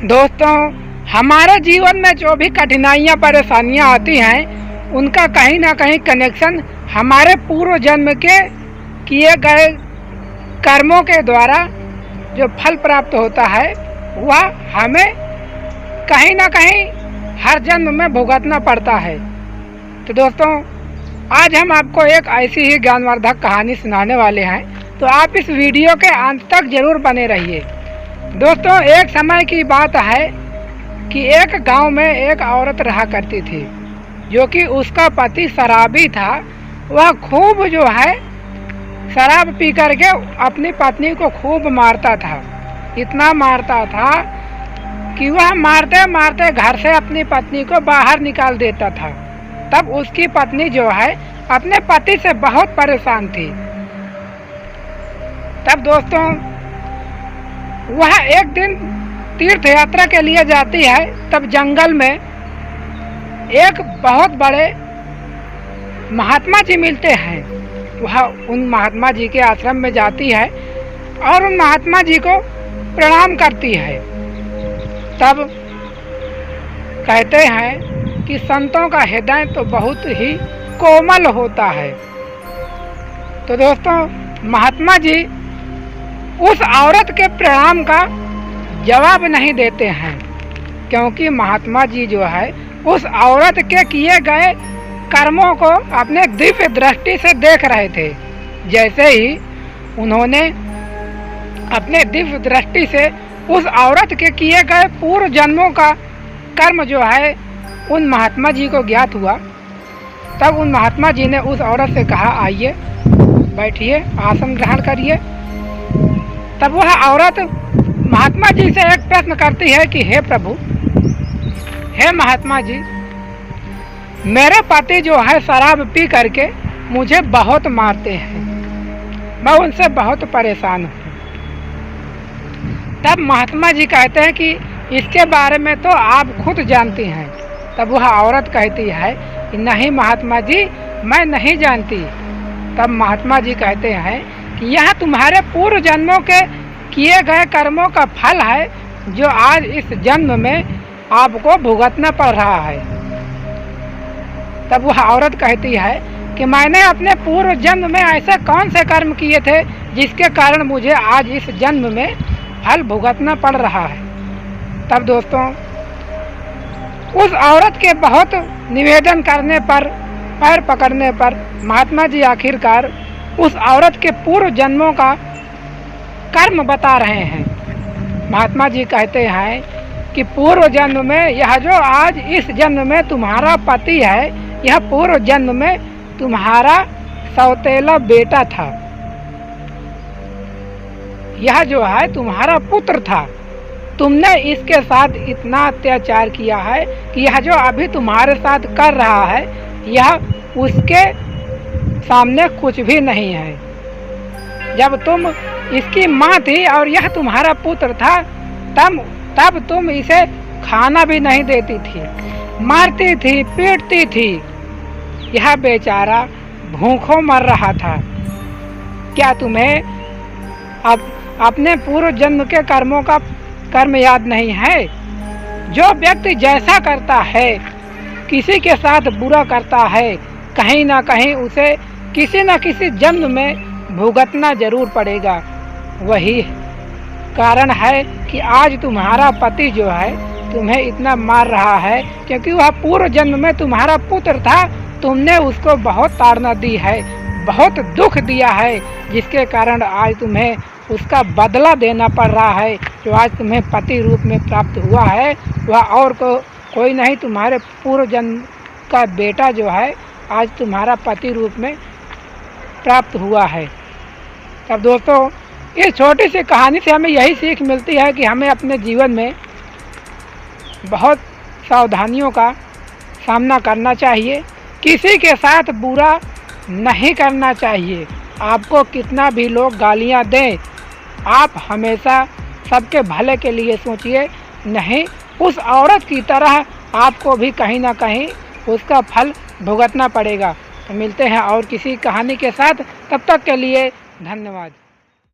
दोस्तों, हमारे जीवन में जो भी कठिनाइयाँ परेशानियाँ आती हैं उनका कहीं ना कहीं कनेक्शन हमारे पूर्व जन्म के किए गए कर्मों के द्वारा जो फल प्राप्त होता है वह हमें कहीं ना कहीं हर जन्म में भुगतना पड़ता है। तो दोस्तों, आज हम आपको एक ऐसी ही ज्ञानवर्धक कहानी सुनाने वाले हैं, तो आप इस वीडियो के अंत तक जरूर बने रहिए। दोस्तों, एक समय की बात है कि एक गांव में एक औरत रहा करती थी जो कि उसका पति शराबी था। वह खूब जो है शराब पी करके अपनी पत्नी को खूब मारता था। इतना मारता था कि वह मारते मारते घर से अपनी पत्नी को बाहर निकाल देता था। तब उसकी पत्नी जो है अपने पति से बहुत परेशान थी। तब दोस्तों, वह एक दिन तीर्थ यात्रा के लिए जाती है। तब जंगल में एक बहुत बड़े महात्मा जी मिलते हैं। वह उन महात्मा जी के आश्रम में जाती है और उन महात्मा जी को प्रणाम करती है। तब कहते हैं कि संतों का हृदय तो बहुत ही कोमल होता है। तो दोस्तों, महात्मा जी उस औरत के प्रणाम का जवाब नहीं देते हैं, क्योंकि महात्मा जी जो है उस औरत के किए गए कर्मों को अपने दिव्य दृष्टि से देख रहे थे। जैसे ही उन्होंने अपने दिव्य दृष्टि से उस औरत के किए गए पूर्व जन्मों का कर्म जो है उन महात्मा जी को ज्ञात हुआ। तब उन महात्मा जी ने उस औरत से कहा, आइए बैठिए, आसन ग्रहण करिए। तब वह औरत महात्मा जी से एक प्रश्न करती है कि हे प्रभु, हे महात्मा जी, मेरे पति जो है शराब पी करके मुझे बहुत मारते हैं, मैं उनसे बहुत परेशान हूँ। तब महात्मा जी कहते हैं कि इसके बारे में तो आप खुद जानती हैं। तब वह औरत कहती है कि नहीं महात्मा जी, मैं नहीं जानती। तब महात्मा जी कहते हैं कि यह तुम्हारे पूर्व जन्मों के किए गए कर्मों का फल है जो आज इस जन्म में आपको भुगतना पड़ रहा है। तब वह औरत कहती है कि मैंने अपने पूर्व जन्म में ऐसे कौन से कर्म किए थे जिसके कारण मुझे आज इस जन्म में फल भुगतना पड़ रहा है। तब दोस्तों, उस औरत के बहुत निवेदन करने पर, पैर पकड़ने पर महात्मा जी आखिरकार उस औरत के पूर्व जन्मों का कर्म बता रहे हैं। महात्मा जी कहते हैं कि पूर्व जन्म में यह जो आज इस जन्म में तुम्हारा पति है, यह पूर्व जन्म में तुम्हारा सौतेला बेटा था। यह जो है तुम्हारा पुत्र था। तुमने इसके साथ इतना अत्याचार किया है कि यह जो अभी तुम्हारे साथ कर रहा है यह उसके सामने कुछ भी नहीं है। जब तुम इसकी माँ थी और यह तुम्हारा पुत्र था, तब तुम इसे खाना भी नहीं देती थी, मारती थी, पीटती थी। यह बेचारा भूखों मर रहा था। क्या तुम्हें अब अपने पूर्व जन्म के कर्मों का कर्म याद नहीं है? जो व्यक्ति जैसा करता है, किसी के साथ बुरा करता है, कहीं ना कहीं उसे किसी न किसी जन्म में भुगतना जरूर पड़ेगा। वही कारण है कि आज तुम्हारा पति जो है तुम्हें इतना मार रहा है, क्योंकि वह पूर्व जन्म में तुम्हारा पुत्र था। तुमने उसको बहुत ताड़ना दी है, बहुत दुख दिया है, जिसके कारण आज तुम्हें उसका बदला देना पड़ रहा है। जो आज तुम्हें पति रूप में प्राप्त हुआ है वह और कोई नहीं, तुम्हारे पूर्व जन्म का बेटा जो है आज तुम्हारा पति रूप में प्राप्त हुआ है। तब दोस्तों, इस छोटी सी कहानी से हमें यही सीख मिलती है कि हमें अपने जीवन में बहुत सावधानियों का सामना करना चाहिए। किसी के साथ बुरा नहीं करना चाहिए। आपको कितना भी लोग गालियां दें, आप हमेशा सबके भले के लिए सोचिए, नहीं उस औरत की तरह आपको भी कहीं ना कहीं उसका फल भुगतना पड़ेगा। तो मिलते हैं और किसी कहानी के साथ, तब तक के लिए धन्यवाद।